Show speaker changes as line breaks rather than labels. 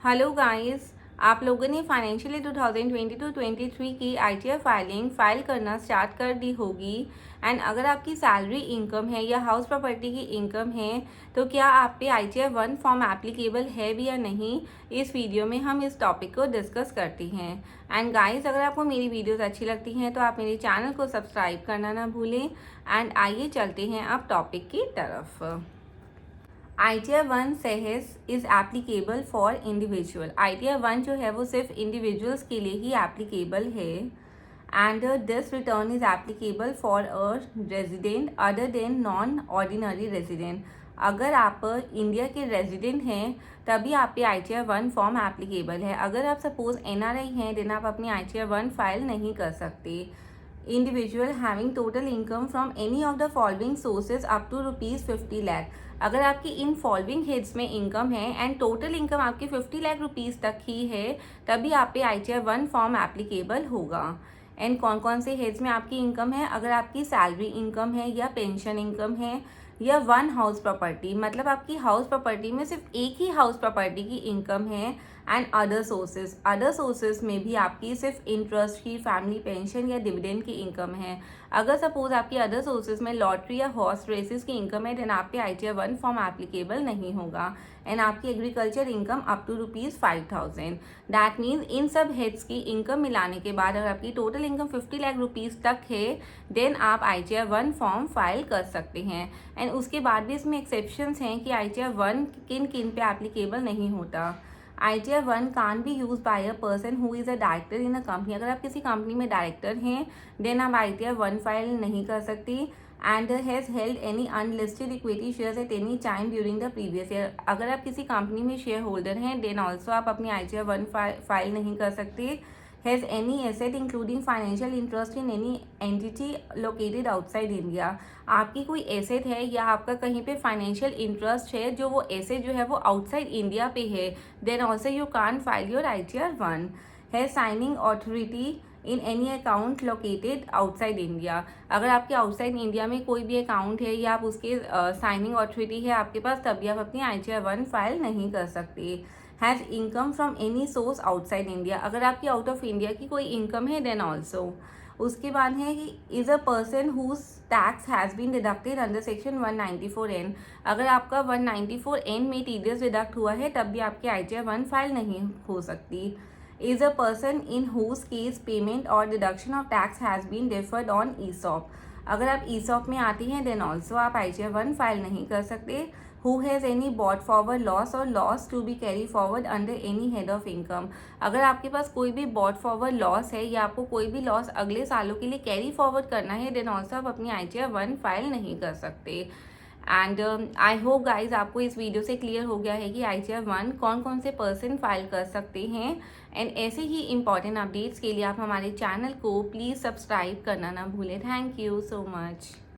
Hello guys, आप लोगों ने फाइनेंशियल ईयर 2022-23 की आईटीआर फाइलिंग फाइल करना स्टार्ट कर दी होगी। एंड अगर आपकी सैलरी इनकम है या हाउस प्रॉपर्टी की इनकम है तो क्या आप पे आईटीआर 1 फॉर्म एप्लीकेबल है भी या नहीं, इस वीडियो में हम इस टॉपिक को डिस्कस करते हैं। एंड गाइस, अगर आपको मेरी वीडियोस अच्छी लगती हैं तो आप मेरे चैनल को सब्सक्राइब करना ना भूलें। एंड आइए चलते हैं अब टॉपिक की तरफ। ITR 1 Sahaj is applicable for individual. ITR 1 जो है वो सिर्फ इंडिविजुअल्स के लिए ही एप्लीकेबल है। And this return is applicable for a resident other than non ordinary resident. अगर आप इंडिया के रेजिडेंट हैं तभी आप पे आईटीआर 1 फॉर्म एप्लीकेबल है। अगर आप सपोज एनआरआई हैं देन आप अपनी आईटीआर 1 फाइल नहीं कर सकते। Individual having total income from any of the following sources up to ₹50 lakh. अगर आपकी इन फॉलोइंग हेड्स में इनकम है एंड टोटल इनकम आपकी 50 लाख रुपीज़ तक ही है तभी आप पे आईटीआर 1 फॉर्म एप्लीकेबल होगा। एंड कौन कौन से हेड्स में आपकी इनकम है? अगर आपकी सैलरी इनकम है या पेंशन इनकम है या वन हाउस प्रॉपर्टी, मतलब आपकी हाउस प्रॉपर्टी में सिर्फ एक ही हाउस प्रॉपर्टी की इनकम है। एंड अदर सोर्सेज में भी आपकी सिर्फ इंटरेस्ट की, फैमिली पेंशन या डिविडेंड की इनकम है। अगर सपोज आपकी अदर सोर्सेज में लॉटरी या हॉर्स रेसेस की इनकम है देन आप पे आईटीआर 1 फॉर्म एप्लीकेबल नहीं होगा। एंड आपकी agriculture income up to ₹5,000। That means इन सब हेड्स की इनकम मिलाने के बाद अगर आपकी टोटल इनकम 50 लाख रुपीज़ तक है देन आप आईटीआर 1 फॉर्म फाइल कर सकते हैं। एंड उसके बाद भी इसमें एक्सेप्शंस हैं कि आईटीआर 1 किन किन पे एप्लीकेबल नहीं होता। ITR 1 can be use by a person who is a director in a company. अगर आप किसी कंपनी में डायरेक्टर हैं देन आप आईटीआर 1 फाइल नहीं कर सकती। And has held any unlisted equity shares at any time during the previous year. अगर आप किसी कंपनी में शेयर होल्डर हैं देन ऑल्सो आप अपनी आईटीआर 1 फाइल नहीं कर सकते। Has any asset including financial interest in any entity located outside India. आपकी कोई एसेट है या आपका कहीं पे फाइनेंशियल इंटरेस्ट है जो वो एसेट जो है वो आउटसाइड इंडिया पे है then also you can file your ITR 1। है signing authority in any account located outside India. अगर आपके आउटसाइड इंडिया में कोई भी अकाउंट है या आप उसके साइनिंग ऑथोरिटी है आपके पास तभी आप अपनी आईटीआर 1 फाइल नहीं कर सकते। Has income from any source outside India. अगर आपकी आउट ऑफ इंडिया की कोई इनकम है देन ऑल्सो। उसके बाद है कि is a person whose tax has been deducted under section 194N। अगर आपका 194N में टीडीएस डिडक्ट हुआ है तब भी आपकी आईटीआर 1 फाइल नहीं हो सकती। Is a person in whose case payment और deduction of tax has been deferred on ESOP. अगर आप ईसॉप में आती हैं देन ऑल्सो आप आईटीआर 1 फाइल नहीं कर सकते। Who has any brought forward loss और loss to be carry forward under any head of income. अगर आपके पास कोई भी बॉट फॉरवर्ड लॉस है या आपको कोई भी लॉस अगले सालों के लिए कैरी फॉरवर्ड करना है देन ऑल्सो आप अपनी आईटीआर 1 फाइल नहीं कर सकते। एंड आई होप गाइज आपको इस वीडियो से क्लियर हो गया है कि आईटीआर 1 कौन कौन से पर्सन फाइल कर सकते हैं। एंड ऐसे ही इंपॉर्टेंट अपडेट्स के लिए आप हमारे चैनल को प्लीज़ सब्सक्राइब करना ना भूलें। Thank you so much.